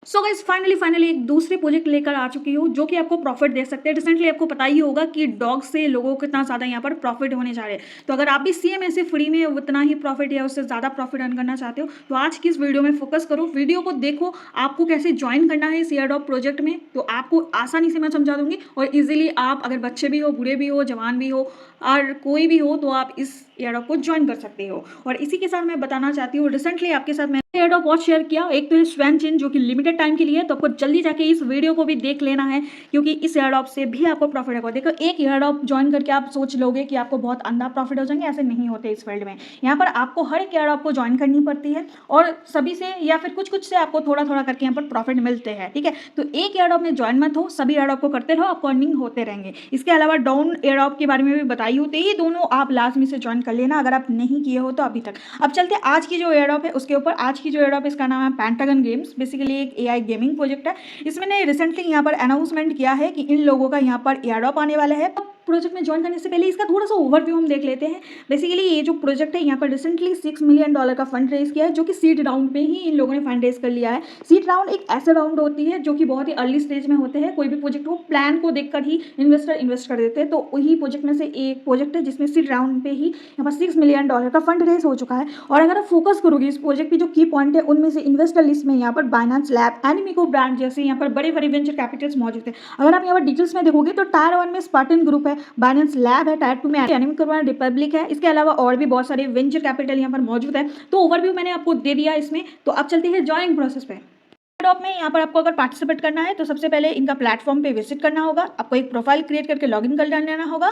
So guys finally एक दूसरे project लेकर आ चुकी हूँ जो कि आपको प्रॉफिट दे सकते हैं। रिसेंटली आपको पता ही होगा कि डॉग से लोगों को कितना ज़्यादा यहाँ पर प्रॉफिट होने जा रहे हैं। तो अगर आप भी सेम ऐसे फ्री में उतना ही प्रॉफिट या उससे ज़्यादा प्रॉफिट अर्न करना चाहते हो तो आज की इस वीडियो में फोकस करो, वीडियो को देखो, आपको कैसे ज्वाइन करना है इस एयरड्रॉप प्रोजेक्ट में तो आपको आसानी से मैं समझा दूंगी और इजीली आप अगर बच्चे भी हो, बूढ़े भी हो, जवान भी हो और कोई भी हो तो आप इस एयरड्रॉप को ज्वाइन कर सकते हो। और इसी के साथ मैं बताना चाहती हूँ, रिसेंटली आपके साथ मैंने एयरड्रॉप बहुत शेयर किया। एक तो ये स्वैन चेन जो कि लिमिटेड टाइम के लिए है, तो आपको जल्दी जाके इस वीडियो को भी देख लेना है क्योंकि इस एयरड्रॉप से भी आपको प्रॉफिट होगा। देखो, एक एयरड्रॉप ज्वाइन करके आप सोच लोगे कि आपको बहुत अंधा प्रॉफिट हो जाएंगे, ऐसे नहीं होते इस फील्ड में। यहाँ पर आपको हर एक एयरड्रॉप को ज्वाइन करनी पड़ती है और सभी से या फिर कुछ कुछ से आपको थोड़ा थोड़ा करके यहाँ पर प्रॉफिट मिलते हैं। ठीक है, तो एक एयरड्रॉप में ज्वाइन मत हो, सभी एयरड्रॉप को करते रहो, आपको अर्निंग होते रहेंगे। इसके अलावा डाउन एयरड्रॉप के बारे में भी बताई होती है, ये दोनों आप लास्ट में से ज्वाइन कर लेना अगर आप नहीं किए हो तो अभी तक। अब चलते आज की जो एयरड्रॉप है उसके ऊपर। आज की जो एयरड्रॉप है इसका नाम है पेंटागन गेम्स। बेसिकली एक एआई गेमिंग प्रोजेक्ट है। इसमें रिसेंटली यहाँ पर अनाउंसमेंट किया है कि इन लोगों का यहाँ पर एयरड्रॉप आने वाला है। प्रोजेक्ट में ज्वाइन करने से पहले इसका थोड़ा सा ओवरव्यू हम देख लेते हैं। बेसिकली ये जो प्रोजेक्ट है यहाँ पर रिसेंटली $6 मिलियन का फंड रेज किया है, जो कि सीड राउंड पे ही इन लोगों ने फंड रेज कर लिया है। सीड राउंड एक ऐसा राउंड होती है जो कि बहुत ही अर्ली स्टेज में होते हैं। कोई भी प्रोजेक्ट हो, प्लान को देखकर ही इन्वेस्टर इन्वेस्ट कर देते हैं, तो वही प्रोजेक्ट में से एक प्रोजेक्ट है जिसमें सीड राउंड पे ही यहाँ पर $6 मिलियन का फंड रेज हो चुका है। और अगर आप फोकस करोगे इस प्रोजेक्ट की जो की पॉइंट है उनमें से इन्वेस्टर लिस्ट में यहाँ पर बाइनेंस लैब, एनिमिको ब्रांड जैसे यहाँ पर बड़े बड़े वेंचर कैपिटल्स मौजूद है। अगर आप यहाँ पर डिटेल्स में देखोगे तो टायर 1 में स्पार्टन ग्रुप है, बाइनेंस लैब है, टायर 2 में एनिमिको ब्रांड रिपब्लिक है। इसके अलावा और भी बहुत सारे वेंचर कैपिटल यहाँ पर मौजूद है। तो ओवरव्यू मैंने आपको दे दिया इसमें। तो अब चलते हैं ज्वाइनिंग प्रोसेस पे। एयरड्रॉप में यहाँ पर आपको अगर पार्टिसिपेट करना है तो सबसे पहले इनका प्लेटफॉर्म पे विजिट करना होगा। आपको एक प्रोफाइल क्रिएट करके लॉगिन कर लेना होगा।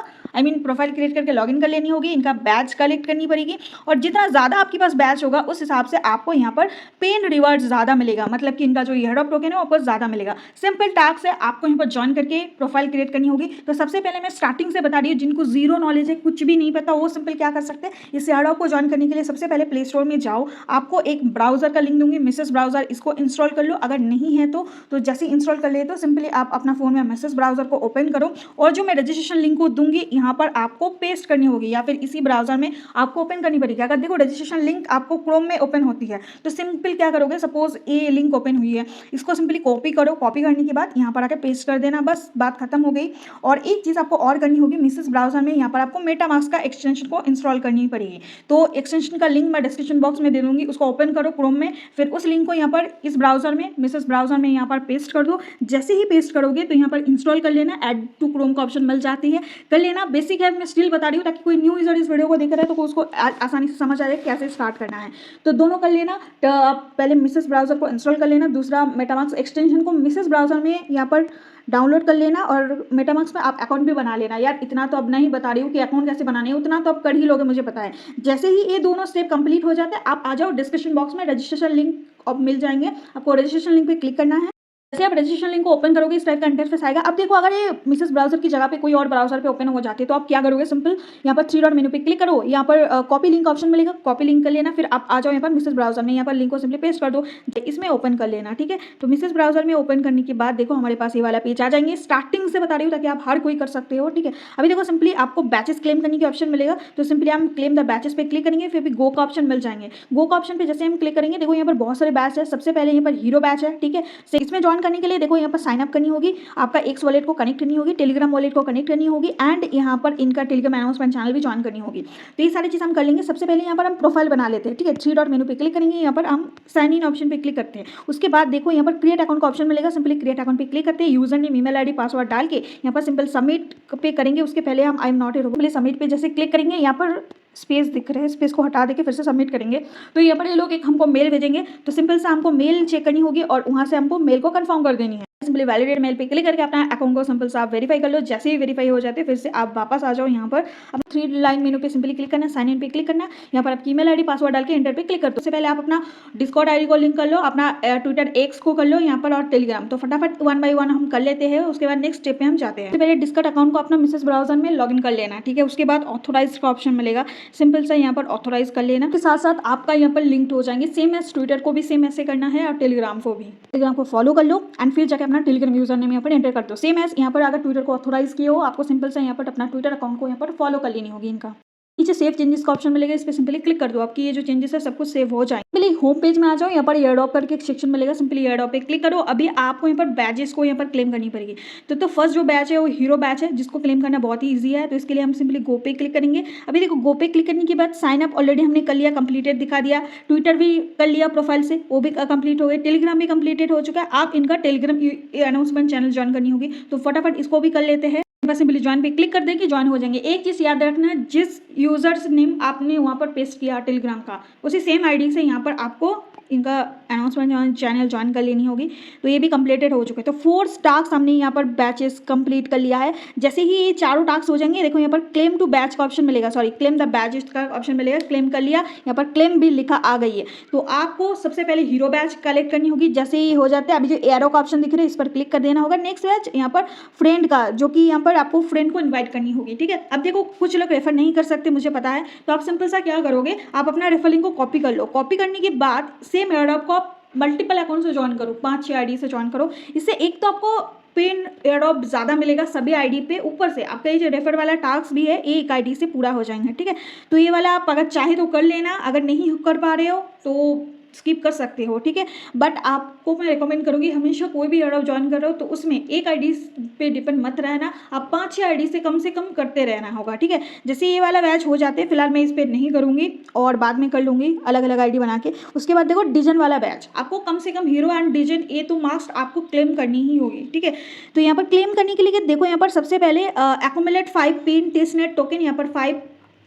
प्रोफाइल क्रिएट करके लॉगिन कर लेनी होगी। इनका बैच कलेक्ट करनी पड़ेगी और जितना ज़्यादा आपके पास बैच होगा उस हिसाब से आपको यहाँ पर पेन रिवार्ड ज़्यादा मिलेगा। मतलब कि इनका जो एयरड्रॉप टोकन है आपको ज़्यादा मिलेगा। सिंपल टास्क है, आपको यहाँ पर ज्वाइन करके प्रोफाइल क्रिएट करनी होगी। तो सबसे पहले मैं स्टार्टिंग से बता रही हूँ, जिनको जीरो नॉलेज है, कुछ भी नहीं पता, वो सिंपल क्या कर सकते हैं। इस एयरड्रॉप को ज्वाइन करने के लिए सबसे पहले प्ले स्टोर में जाओ। आपको एक ब्राउजर का लिंक दूंगी, मिसेस ब्राउजर, इसको इंस्टॉल कर लो। अगर नहीं है तो जैसे इंस्टॉल कर ले तो सिंपली आप अपना फोन में मैसेज ब्राउजर को ओपन करो और जो मैं रजिस्ट्रेशन लिंक को दूंगी यहाँ पर आपको पेस्ट करनी होगी या फिर इसी ब्राउजर में आपको ओपन करनी पड़ेगी। अगर देखो रजिस्ट्रेशन लिंक आपको क्रोम में ओपन होती है तो सिंपल क्या करोगे, सपोज ये लिंक ओपन हुई है, इसको सिंपली कॉपी करो। कॉपी करने के बाद यहाँ पर आकर पेस्ट कर देना, बस बात खत्म हो गई। और एक चीज़ आपको और करनी होगी, मिसेस ब्राउजर में यहाँ पर आपको मेटामास्क का एक्सटेंशन को इंस्टॉल करनी पड़ेगी। तो एक्सटेंशन का लिंक मैं डिस्क्रिप्शन बॉक्स में दे दूंगी, उसको ओपन करो क्रोम में, फिर उस लिंक को यहाँ पर इस ब्राउजर में, मिसेस ब्राउजर में यहाँ पर पेस्ट कर दो। जैसे ही पेस्ट करोगे तो यहाँ पर इंस्टॉल कर लेना, ऐड टू क्रोम का ऑप्शन मिल जाती है, कर लेना। बेसिक है, मैं स्टिल बता रही हूँ ताकि कोई न्यू यूजर इस वीडियो को देख रहा है तो उसको आसानी से समझ आ जाए कैसे स्टार्ट करना है। तो दोनों कर लेना। तो आप पहले मिसेस ब्राउजर को इंस्टॉल कर लेना, दूसरा मेटामास्क एक्सटेंशन को मिसेस ब्राउजर में यहाँ पर डाउनलोड कर लेना और मेटामास्क में आप अकाउंट भी बना लेना। यार इतना तो अब नहीं बता रही हूँ कि अकाउंट कैसे बनाने है, उतना तो अब कर ही लोगे, मुझे पता है। जैसे ही ये दोनों स्टेप कंप्लीट हो जाते हैं आप आ जाओ, डिस्क्रिप्शन बॉक्स में रजिस्ट्रेशन लिंक अब मिल जाएंगे। आपको रजिस्ट्रेशन लिंक पे क्लिक करना है। जैसे आप रजिस्ट्रेशन लिंक को ओपन करोगे इस टाइप का इंटरफेस आएगा। अब देखो, अगर ये मिसेस ब्राउजर की जगह पे कोई और ब्राउजर पे ओपन हो जाती है तो आप क्या करोगे, सिंपल यहाँ पर 3 डॉट मेनू पे क्लिक करो, यहाँ पर कॉपी लिंक ऑप्शन मिलेगा, कॉपी लिंक कर लेना। फिर आप आ जाओ यहाँ पर मिसेस ब्राउजर में, यहाँ पर लिंक को सिंपली पेस्ट कर दो, इसमें ओपन कर लेना। ठीक है, तो मिसेस ब्राउजर में ओपन करने के बाद देखो हमारे पास ये वाला पेज आ जाएंगे। स्टार्टिंग से बता रही हूँ ताकि आप हर कोई कर सकते हो। ठीक है, अभी देखो सिंपली आपको बैचेस क्लेम करने की ऑप्शन मिलेगा, तो सिंपली हम क्लेम द बैचेस पे क्लिक करेंगे, फिर भी गो का ऑप्शन मिल जाएंगे। गो का ऑप्शन पे जैसे हम क्लिक करेंगे, देखो यहाँ पर बहुत सारे बैच है। सबसे पहले यहाँ पर हीरो बैच है। ठीक है, इसमें ज्वाइन करने के लिए देखो यहाँ पर साइन अप करनी होगी, आपका एक्स वॉलेट को कनेक्ट करनी होगी, टेलीग्राम वॉलेट को कनेक्ट करनी होगी एंड यहाँ पर इनका टेलीग्राम अनाउंसमेंट चैनल भी ज्वाइन करनी होगी। तो ये सारी चीज़ हम कर लेंगे। सबसे पहले यहाँ पर हम प्रोफाइल बना लेते हैं। ठीक है, 3 डॉट मेनू पे क्लिक करेंगे, यहाँ पर हम साइन इन ऑप्शन पे क्लिक करते हैं। उसके बाद देखो यहाँ पर क्रिएट अकाउंट का ऑप्शन मिलेगा, सिंपली क्रिएट अकाउंट पे क्लिक करते हैं। User name, email ID, password डाल के यहाँ पर सिंपल सबमिट पे करेंगे। उसके पहले हम I am not a robot, submit पे जैसे क्लिक करेंगे, यहाँ पर स्पेस दिख रहे हैं, स्पेस को हटा देके फिर से सबमिट करेंगे तो यहाँ पर ये लोग एक हमको मेल भेजेंगे। तो सिंपल से हमको मेल चेक करनी होगी और वहाँ से हमको मेल को कंफर्म कर देनी है। सिंपली वैलिडेट मेल पे क्लिक करके अपना अकाउंट को सिंपल से आप वेरीफाई कर लो। जैसे ही वेरीफाई हो जाते हैं फिर से आप वापस आ जाओ यहाँ पर। अब 3 लाइन मेनू पे सिंपली क्लिक करना, साइन इन पे क्लिक करना, यहाँ पर आपकी ईमेल आईडी, पासवर्ड डाल के एंटर पे क्लिक कर दो। उससे पहले आप अपना डिस्कॉर्ड आईडी को लिंक कर लो, अपना ट्विटर एक्स को कर लो यहाँ पर और टेलीग्राम। तो फटाफट 1 बाय 1 हम कर लेते हैं। उसके बाद नेक्स्ट स्टेप पे हम जाते हैं। सबसे पहले डिस्कॉर्ड अकाउंट को अपना मिसेस ब्राउजर में लॉगिन कर लेना। ठीक है, उसके बाद ऑथोराइज का ऑप्शन मिलेगा, सिंपल से यहाँ पर ऑथोराइज कर लेना। के साथ साथ आपका यहाँ पर लिंक हो जाएंगे, सेम एज ट्विटर को भी सेम ऐसे करना है और टेलीग्राम को भी। टेलीग्राम को फॉलो कर लो एंड फिर जाकर अपना टेलीग्राम यूजर नेम यहाँ पर एंटर कर दो। सेम एज यहाँ पर अगर ट्विटर को ऑथोराइज किए हो, आपको सिंपल से यहाँ पर अपना ट्विटर अकाउंट को यहाँ पर फॉलो कर लेनी होगी इनका। नीचे सेव चेंजेस का ऑप्शन मिलेगा, इस पर सिंपली क्लिक कर दो, आपकी ये जो चेंजेस है सब कुछ सेव हो जाए। सिंपली होम पेज में आ जाओ, यहाँ पर एयरड्रॉप करके एक सेक्शन मिलेगा, सिंपली एयरड्रॉप पे क्लिक करो। अभी आपको यहाँ पर बैचेस को यहाँ पर क्लेम करनी पड़ेगी। तो फर्स्ट जो बैच है वो हीरो बैच है, जिसको क्लेम करना बहुत ही ईजी है। तो इसके लिए हम सिंपली गो पे क्लिक करेंगे। अभी देखो गो पे क्लिक करने के बाद साइन अप ऑलरेडी हमने कर लिया, कंप्लीटेड दिखा दिया। ट्विटर भी कर लिया प्रोफाइल से, वो भी कंप्लीट हो गया। टेलीग्राम भी कंप्लीटेड हो चुका है। आप इनका टेलीग्राम अनाउंसमेंट चैनल ज्वाइन करनी होगी, तो फटाफट इसको भी कर लेते हैं। बस सिंपली ज्वाइन पे क्लिक कर दें कि ज्वाइन हो जाएंगे। एक चीज़ याद रखना है, जिस यूजर्स नेम आपने वहाँ पर पेस्ट किया टेलीग्राम का, उसी सेम आईडी से यहाँ पर आपको इनका अनाउंसमेंट चैनल ज्वाइन कर लेनी होगी। तो ये भी कंप्लीटेड हो चुके हैं। तो 4 टास्क हमने यहाँ पर बैचेस कंप्लीट कर लिया है। जैसे ही ये चारों टास्क हो जाएंगे, देखो यहाँ पर क्लेम टू बैच का ऑप्शन मिलेगा, सॉरी क्लेम द बैचेस का ऑप्शन मिलेगा। क्लेम कर लिया, यहाँ पर क्लेम भी लिखा आ गई है। तो आपको सबसे पहले हीरो बैच कलेक्ट करनी होगी। जैसे ही हो जाते हैं, अभी जो एरो का ऑप्शन दिख रहा है इस पर क्लिक कर देना होगा। नेक्स्ट बैच यहाँ पर फ्रेंड का, जो कि यहाँ पर आपको फ्रेंड को इन्वाइट करनी होगी, ठीक है। अब देखो कुछ लोग रेफर नहीं कर सकते, मुझे पता है। तो आप सिंपल सा क्या करोगे, आप अपना रेफर लिंक को कॉपी कर लो। कॉपी करने के बाद सेम एयरड्रॉप को आप मल्टीपल अकाउंट से ज्वाइन करो, 5-6 आईडी से ज्वाइन करो। इससे एक तो आपको पेन एयरड्रॉप ज़्यादा मिलेगा सभी आईडी पे, ऊपर से आपका ये जो रेफर वाला टास्क भी है एक आईडी से पूरा हो जाएंगे, ठीक है। तो ये वाला आप अगर चाहे तो कर लेना, अगर नहीं कर पा रहे हो तो स्किप कर सकते हो, ठीक है। बट आपको मैं रिकमेंड करूँगी, हमेशा कोई भी एयरड्रॉप ज्वाइन कर रहे हो तो उसमें एक आईडी पे डिपेंड मत रहना, आप 5-6 आईडी से कम करते रहना होगा, ठीक है। जैसे ये वाला बैच हो जाते हैं, फिलहाल मैं इस पर नहीं करूँगी और बाद में कर लूँगी अलग अलग आईडी बना के। उसके बाद देखो डिजन वाला बैच, आपको कम से कम हीरो एंड डिजन ये तो मास्ट आपको क्लेम करनी ही होगी, ठीक है। तो यहाँ पर क्लेम करने के लिए देखो, यहाँ पर सबसे पहले एक्यूमुलेट 5 पेन टेस्टनेट टोकन, यहाँ पर 5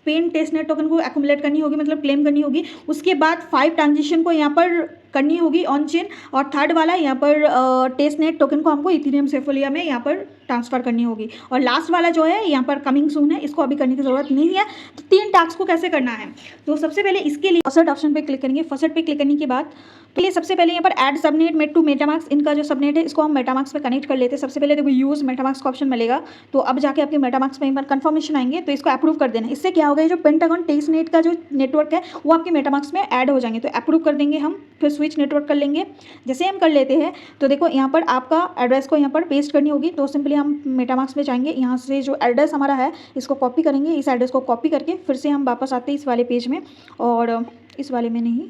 पेन टेस्टनेट टोकन को एक्यूमुलेट करनी होगी, मतलब क्लेम करनी होगी। उसके बाद 5 ट्रांजेक्शन को यहाँ पर करनी होगी ऑन चेन, और थर्ड वाला यहाँ पर टेस्टनेट टोकन को हमको इथेरियम सेफोलिया में यहाँ पर ट्रांसफर करनी होगी। और लास्ट वाला जो है यहाँ पर कमिंग सून है, इसको अभी करने की जरूरत नहीं है। तो 3 टास्क को कैसे करना है, तो सबसे पहले इसके लिए फर्स्ट ऑप्शन पे क्लिक करेंगे। फर्स्ट पे क्लिक करने के बाद तो ये सबसे पहले यहाँ पर add subnet mate to MetaMask, इनका जो सबनेट है इसको हम मेटामास्क पे कनेक्ट कर लेते हैं। सबसे पहले देखो यूज मेटामास्क का ऑप्शन मिलेगा, तो अब जाके आपके मेटामास्क में कंफर्मेशन आएंगे, तो इसको अप्रूव कर देना। इससे क्या होगा, जो पेंटागन टेस्टनेट का जो नेटवर्क है वो आपके मेटामास्क में ऐड हो जाएंगे। तो अप्रूव कर देंगे हम, फिर स्विच नेटवर्क कर लेंगे। जैसे हम कर लेते हैं तो देखो यहाँ पर आपका एड्रेस को यहाँ पर पेस्ट करनी होगी। तो सिंपली हम मेटामास्क में जाएंगे, यहाँ से जो एड्रेस हमारा है इसको कॉपी करेंगे। इस एड्रेस को कॉपी करके फिर से हम वापस आते हैं इस वाले पेज में, और इस वाले में नहीं,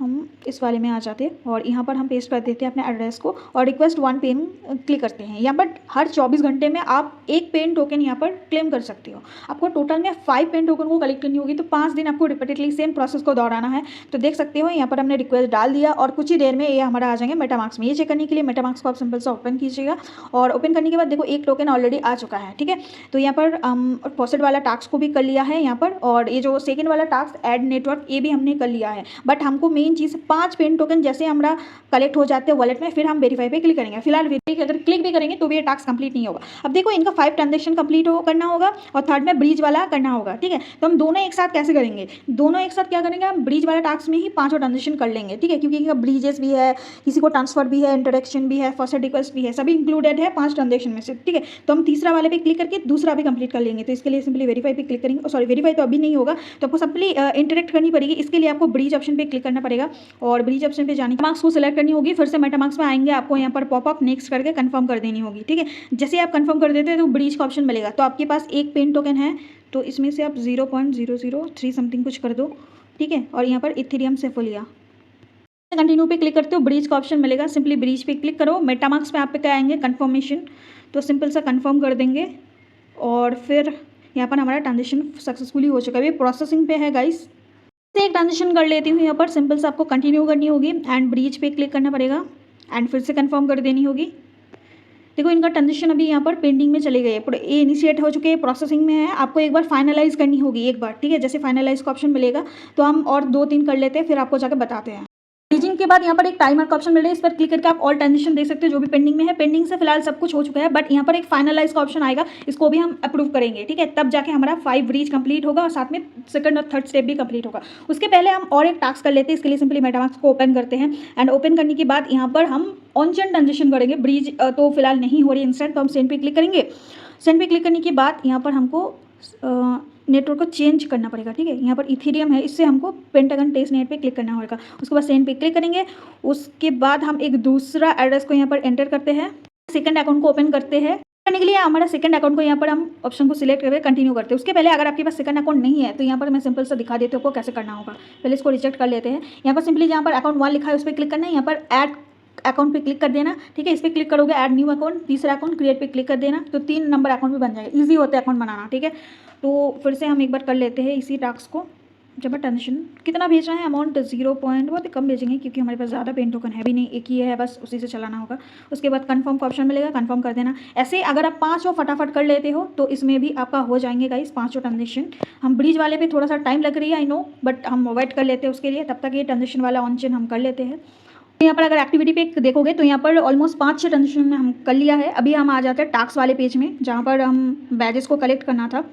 हम इस वाले में आ जाते हैं और यहाँ पर हम पेस्ट कर देते हैं अपने एड्रेस को और रिक्वेस्ट 1 पेन क्लिक करते हैं। यहाँ पर हर 24 घंटे में आप 1 पेन टोकन यहाँ पर क्लेम कर सकते हो। आपको टोटल में 5 पेन टोकन को कलेक्ट करनी होगी, तो 5 दिन आपको रिपीटेडली सेम प्रोसेस को दोहराना है। तो देख सकते हो यहाँ पर हमने रिक्वेस्ट डाल दिया और कुछ ही देर में ये हमारा आ जाएंगे मेटामास्क में। ये चेक करने के लिए मेटामास्क को आप सिंपल सा ओपन कीजिएगा, और ओपन करने के बाद देखो 1 टोकन ऑलरेडी आ चुका है, ठीक है। तो यहाँ पर फॉसेट वाला टास्क को भी कर लिया है यहाँ पर, और ये जो सेकेंड वाला टास्क ऐड नेटवर्क ये भी हमने कर लिया है। बट हमको मेन चीज़ 5 पेन टोकन जैसे हमारा कलेक्ट हो जाते हैं वॉलेट में, फिर हम वेरीफाई पे क्लिक करेंगे। फिलहाल वेरीफाई अगर क्लिक भी करेंगे तो भी ये टास्क कंप्लीट नहीं होगा। अब देखो इनका 5 ट्रांजेक्शन कंप्लीट करना होगा और थर्ड में ब्रीज वाला करना होगा, ठीक है। तो हम दोनों एक साथ कैसे करेंगे, दोनों एक साथ क्या करेंगे, हम ब्रीज वाला टास्क में ही 5 ट्रांजेक्शन कर लेंगे, ठीक है। क्योंकि ब्रीजेस भी है, किसी को ट्रांसफर भी है, इंटरेक्शन भी है, फर्स्ट रिक्वेस्ट भी है, सभी इंक्लूडेड है 5 ट्रांजेक्शन में से, ठीक है। तो हम तीसरा वाले पे क्लिक करके दूसरा भी कंप्लीट कर लेंगे। तो इसके लिए सिंपली वेरीफाई पे क्लिक करेंगे, सॉरी वेरीफाई तो अभी नहीं होगा, तो आपको सिंपली इंटरेक्ट करनी पड़ेगी। इसके लिए आपको ब्रीज ऑप्शन पे क्लिक करना पड़ेगा और ब्रीज ऑप्शन पे जाने के मार्क्स को सिलेक्ट करनी होगी। फिर से मेटामास्क में आएंगे, आपको यहाँ पर पॉपअप नेक्स्ट करके कंफर्म कर देनी होगी, ठीक है। जैसे आप कंफर्म कर देते हैं तो ब्रीज का ऑप्शन मिलेगा। तो आपके पास 1 पेन टोकन है, तो इसमें से आप 0.003 समथिंग कुछ कर दो, ठीक है। और यहाँ पर इथेरियम सेफोलिया कंटिन्यू पे क्लिक करते हो, ब्रीज का ऑप्शन मिलेगा, सिंपली ब्रीज पे क्लिक करो। मेटामास्क में आप पे क्या आएंगे, कंफर्मेशन, तो सिंपल सा कंफर्म कर देंगे और फिर यहाँ पर हमारा ट्रांजेक्शन सक्सेसफुली हो चुका है। ये प्रोसेसिंग पे है गाइस। एक ट्रांजेक्शन कर लेती हूँ यहाँ पर, सिंपल से आपको कंटिन्यू करनी होगी एंड ब्रीज पे क्लिक करना पड़ेगा एंड फिर से कंफर्म कर देनी होगी। देखो इनका ट्रांजेक्शन अभी यहाँ पर पेंडिंग में चले गए, ये इनिशिएट हो चुके हैं, प्रोसेसिंग में है। आपको एक बार फाइनलाइज करनी होगी एक बार, ठीक है। जैसे फाइनलाइज का ऑप्शन मिलेगा तो हम और 2-3 कर लेते हैं, फिर आपको जाकर बताते हैं। ब्रीजिंग के बाद यहाँ पर एक टाइमर का ऑप्शन मिल रहा है, इस पर क्लिक करके आप ऑल ट्रांजेक्शन देख सकते हो जो भी पेंडिंग में है। पेंडिंग से फिलहाल सब कुछ हो चुका है, बट यहाँ पर एक फाइनलाइज का ऑप्शन आएगा, इसको भी हम अप्रूव करेंगे, ठीक है। तब जाके हमारा 5 ब्रीज कंप्लीट होगा और साथ में सेकंड और थर्ड स्टेप भी कंप्लीट होगा। उसके पहले हम और एक टास्क कर लेते हैं। इसके लिए सिंपली मेटामास्क को ओपन करते हैं एंड ओपन करने के बाद यहाँ पर हम ऑन चेन ट्रांजेक्शन करेंगे। ब्रीज तो फिलहाल नहीं हो रही इंस्टेंट, तो हम सेंड पे क्लिक करेंगे। सेंड पे क्लिक करने के बाद यहाँ पर हमको नेटवर्क को चेंज करना पड़ेगा, ठीक है। यहाँ पर इथेरियम है, इससे हमको पेंटागन टेस्टनेट पे क्लिक करना होगा। उसके बाद सेंड पे क्लिक करेंगे। उसके बाद हम एक दूसरा एड्रेस को यहाँ पर एंटर करते हैं, सेकंड अकाउंट को ओपन करते हैं करने के लिए हमारा सेकंड अकाउंट को यहाँ पर हम ऑप्शन को सिलेक्ट करके कंटिन्यू करते हैं। उसके पहले अगर आपके पास सेकंड अकाउंट नहीं है तो यहाँ पर मैं सिंपल सा दिखा देती हूँ आपको कैसे करना होगा। पहले इसको रिजेक्ट कर लेते हैं। यहाँ पर सिंपली जहाँ पर अकाउंट 1 लिखा है उस पर क्लिक करना है, यहाँ पर ऐड अकाउंट पे क्लिक कर देना, ठीक है। इस पर क्लिक करोगे ऐड न्यू अकाउंट, तीसरा अकाउंट क्रिएट पे क्लिक कर देना, तो 3 नंबर अकाउंट भी बन जाएगा। ईजी होता है अकाउंट बनाना, ठीक है। तो फिर से हम एक बार कर लेते हैं इसी टास्क को। जब ट्रांजेक्शन कितना भेजना है, अमाउंट 0 पॉइंट, बहुत कम भेजेंगे क्योंकि हमारे पास ज़्यादा पेन टोकन है भी नहीं, एक ही है बस, उसी से चलाना होगा। उसके बाद कंफर्म का ऑप्शन मिलेगा, कंफर्म कर देना। ऐसे अगर आप 5 फटाफट कर लेते हो तो इसमें भी आपका हो जाएंगे गाइस 5 ट्रांजेक्शन। हम ब्रिज वाले पे थोड़ा सा टाइम लग रही है आई नो, बट हम वेट कर लेते हैं उसके लिए, तब तक ये ट्रांजेक्शन वाला ऑन चेन हम कर लेते हैं। यहाँ पर अगर एक्टिविटी पे देखोगे तो यहाँ पर ऑलमोस्ट 5-6 ट्रांजेक्शन हम कर लिया है। अभी हम आ जाते हैं टास्क वाले पेज में जहाँ पर हम बैजेस को कलेक्ट करना था।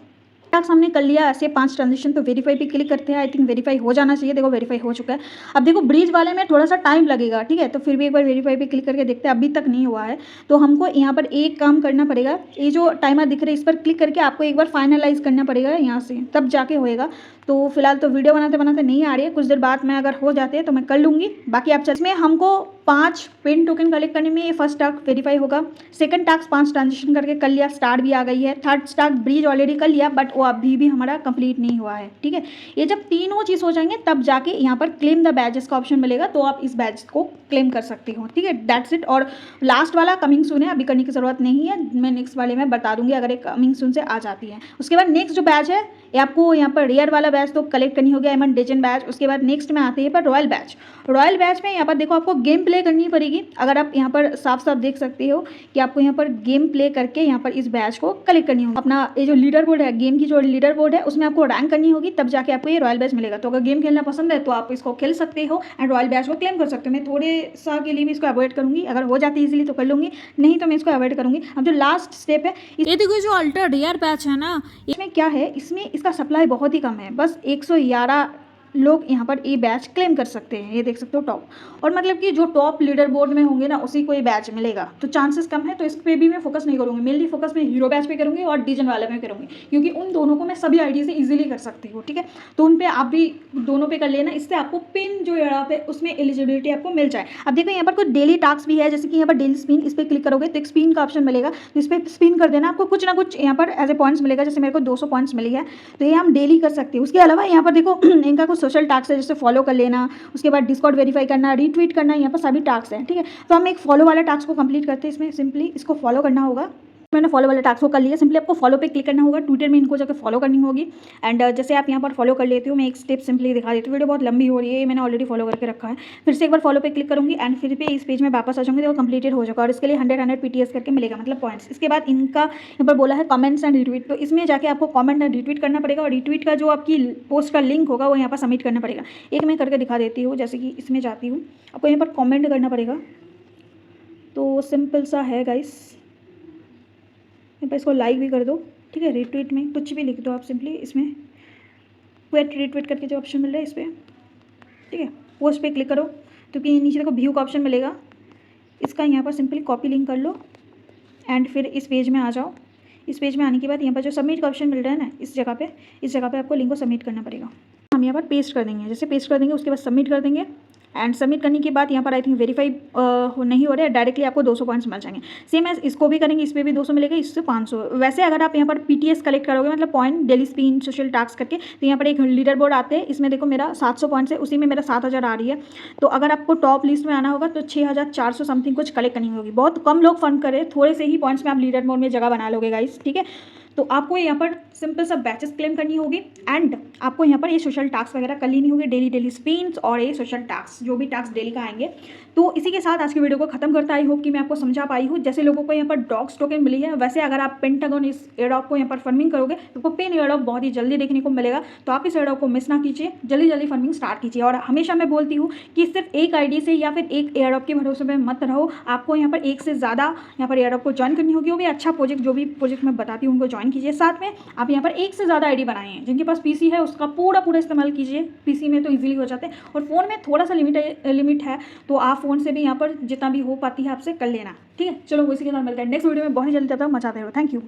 टास्क हमने कर लिया ऐसे 5 ट्रांजेक्शन, तो वेरीफाई पे क्लिक करते हैं। आई थिंक वेरीफाई हो जाना चाहिए, देखो वेरीफाई हो चुका है। अब देखो ब्रिज वाले में थोड़ा सा टाइम लगेगा, ठीक है, तो फिर भी एक बार वेरीफाई पे क्लिक करके देखते हैं। अभी तक नहीं हुआ है तो हमको यहाँ पर एक काम करना पड़ेगा, ये जो टाइमर दिख रहा है इस पर क्लिक करके आपको एक बार फाइनलाइज करना पड़ेगा यहाँ से, तब जाके होएगा। तो फिलहाल तो वीडियो बनाते बनाते नहीं आ रही है, कुछ देर बाद में अगर हो जाते हैं तो मैं कर लूँगी। बाकी आप इसमें हमको 5 पेन टोकन कलेक्ट करने में ये फर्स्ट टास्क वेरीफाई होगा। सेकंड टास्क 5 ट्रांजेक्शन करके कर लिया, स्टार भी आ गई है। थर्ड टास्क ब्रिज ऑलरेडी कर लिया बट वो अभी भी हमारा कंप्लीट नहीं हुआ है, ठीक है। ये जब तीनों चीज़ हो जाएंगे तब जाके यहाँ पर क्लेम द बैजेस का ऑप्शन मिलेगा, तो आप इस बैज को क्लेम कर सकते हो, ठीक है। That's it. और लास्ट वाला कमिंग सून है, अभी करने की ज़रूरत नहीं है, मैं नेक्स्ट वाले में बता दूंगी अगर एक कमिंग सून से आ जाती है। उसके बाद नेक्स्ट जो बैच है ये आपको यहाँ पर रेयर वाला बैच तो कलेक्ट करनी होगी, एमन डेजन बैच। उसके बाद नेक्स्ट में आते हैं पर रॉयल बैच। रॉयल बैच में यहाँ पर देखो आपको गेम प्ले करनी पड़ेगी। अगर आप यहाँ पर साफ साफ देख सकते हो कि आपको यहाँ पर गेम प्ले करके यहाँ पर इस बैच को कलेक्ट करनी होगी। अपना ये जो लीडर बोर्ड है, गेम की जो लीडर बोर्ड है उसमें आपको रैंक करनी होगी, तब जाके आपको ये रॉयल बैच मिलेगा। तो अगर गेम खेलना पसंद है तो आप इसको खेल सकते हो एंड रॉयल बैच को क्लेम कर सकते हो। मैं थोड़े सा के लिए भी इसको अवॉइड करूँगी, अगर हो जाती है इजीली तो कर लूँगी, नहीं तो मैं इसको अवॉइड करूँगी। अब जो लास्ट स्टेप है, ये देखो जो अल्ट्रा रेयर बैच है ना, इसमें क्या है, इसमें इसका सप्लाई बहुत ही कम है, बस 111 लोग यहाँ पर ये बैच क्लेम कर सकते हैं। ये देख सकते हो टॉप, और मतलब कि जो टॉप लीडर बोर्ड में होंगे ना उसी को ये बैच मिलेगा, तो चांसेस कम है। तो इस पर भी मैं फोकस नहीं करूँगी, मेनली फोकस मैं हीरो बैच पे करूँगी और डीजन वाले पे करूँगी, क्योंकि उन दोनों को मैं सभी आईडी से इजीली कर सकती हूँ, ठीक है। तो उन पर आप भी दोनों पे कर लेना, इससे आपको पिन जो यहाँ पे उसमें एलिजिबिलिटी आपको मिल जाए। अब देखो यहाँ पर कुछ डेली टास्क भी है, जैसे कि यहाँ पर डेली स्पिन, इस पर क्लिक करोगे तो एक स्पिन का ऑप्शन मिलेगा, तो इस पर स्पिन कर देना, आपको कुछ ना कुछ यहाँ पर एज ए पॉइंट्स मिलेगा। जैसे मेरे को 200 पॉइंट्स मिली है, तो ये हम डेली कर सकते हैं। उसके अलावा यहाँ पर देखो इनका कुछ सोशल टास्क है, जैसे फॉलो कर लेना, उसके बाद डिस्कॉर्ड वेरीफाई करना, रीट्वीट करना, यहाँ पर सभी टास्क हैं, ठीक है। तो हम एक फॉलो वाला टास्क को कंप्लीट करते हैं। इसमें सिंपली इसको फॉलो करना होगा। मैंने फॉलो वाला टास्क को कर लिया, सिंपली आपको फॉलो पे क्लिक करना होगा, ट्विटर में इनको जाकर फॉलो करनी होगी। एंड जैसे आप यहाँ पर फॉलो कर लेते हो, मैं एक स्टेप सिंपली दिखा देती हूँ, वीडियो बहुत लंबी हो रही है, मैंने ऑलरेडी फॉलो करके रखा है। फिर से एक बार फॉलो पे क्लिक करूँगी एंड फिर पे इस पेज में वापस आ जाऊँगी, तो कंप्लीटेड हो जाएगा और इसके लिए 100 PTS करके मिलेगा, मतलब पॉइंट्स। इसके बाद इनका यहाँ पर बोला है कमेंट्स एंड रिट्वीट, तो इसमें जाके आपको कमेंट एंड रिट्वीट करना पड़ेगा, और रिट्वीट का जो आपकी पोस्ट का लिंक होगा वो यहाँ पर सबमिट करना पड़ेगा। एक मैं करके दिखा देती हूँ, जैसे कि इसमें जाती हूँ, आपको यहाँ पर कॉमेंट करना पड़ेगा। तो सिंपल सा है गाइस, इसको लाइक भी कर दो, ठीक है। रिट्वीट में कुछ भी लिख दो आप सिंपली, इसमें क्विट रिट्वीट करके जो ऑप्शन मिल रहा है इस पर, ठीक है, पोस्ट पे क्लिक करो, क्योंकि नीचे देखो व्यू का ऑप्शन मिलेगा, इसका यहाँ पर सिंपली कॉपी लिंक कर लो एंड फिर इस पेज में आ जाओ। इस पेज में आने के बाद यहाँ पर जो सबमिट का ऑप्शन मिल रहा है ना, इस जगह पे आपको लिंक को सबमिट करना पड़ेगा। हम यहाँ पर पेस्ट कर देंगे, जैसे पेस्ट कर देंगे उसके बाद सबमिट कर देंगे एंड सबमिट करने के बाद यहाँ पर आई थिंक वेरीफाई नहीं हो रहा है, डायरेक्टली आपको 200 पॉइंट्स मिल जाएंगे। सेम एज इसको भी करेंगे, इस पर भी 200 मिलेगा, इससे 500। वैसे अगर आप यहाँ पर PTS कलेक्ट करोगे, मतलब point daily spin social task करके, तो यहाँ पर एक लीडर बोर्ड आते हैं, इसमें देखो मेरा 700 पॉइंट्स है, उसी में मेरा 7000 आ रही है। तो अगर आपको टॉप लिस्ट में आना होगा तो 6400 समथिंग कुछ कलेक्ट करनी होगी। बहुत कम लोग फंड करे, थोड़े से ही पॉइंट्स में आप लीडर बोर्ड में जगह बना लोगे गाइस, ठीक है। तो आपको यहाँ पर सिंपल सा बैचेस क्लेम करनी होगी एंड आपको यहाँ पर ये सोशल टास्क वगैरह कर लेनी होगी, डेली स्पिन्स और ये सोशल टास्क, जो भी टास्क डेली का आएंगे। तो इसी के साथ आज की वीडियो को खत्म करता, आई होप कि मैं आपको समझा पाई हूँ। जैसे लोगों को यहाँ पर डॉग्स टोकन मिली है, वैसे अगर आप पेंटागन इस एयरडॉप को यहाँ पर फर्मिंग करोगे तो आपको पेन एयरडॉप बहुत ही जल्दी देखने को मिलेगा। तो आप इस एयरडॉप को मिस ना कीजिए, जल्दी फर्मिंग स्टार्ट कीजिए। और हमेशा मैं बोलती हूँ कि सिर्फ एक आईडी से या फिर एक एयरडॉप के भरोसे में मत रहो, आपको यहाँ पर एक से ज़्यादा यहाँ पर एयरडॉप को ज्वाइन करनी होगी। वो भी अच्छा प्रोजेक्ट, जो भी प्रोजेक्ट मैं बताती हूँ उनको ज्वाइन कीजिए। साथ में आप यहाँ पर एक से ज़्यादा आईडी बनाए हैं, जिनके पास पीसी है उसका पूरा इस्तेमाल कीजिए, पीसी में तो इजीली हो जाते हैं, और फ़ोन में थोड़ा सा लिमिट है, तो आप फ़ोन से भी यहाँ पर जितना भी हो पाती है आपसे कर लेना, ठीक है। चलो इसी के साथ मिलते हैं नेक्स्ट वीडियो में, बहुत ही जल्दी आता हूँ, मचाते रहो। Thank you.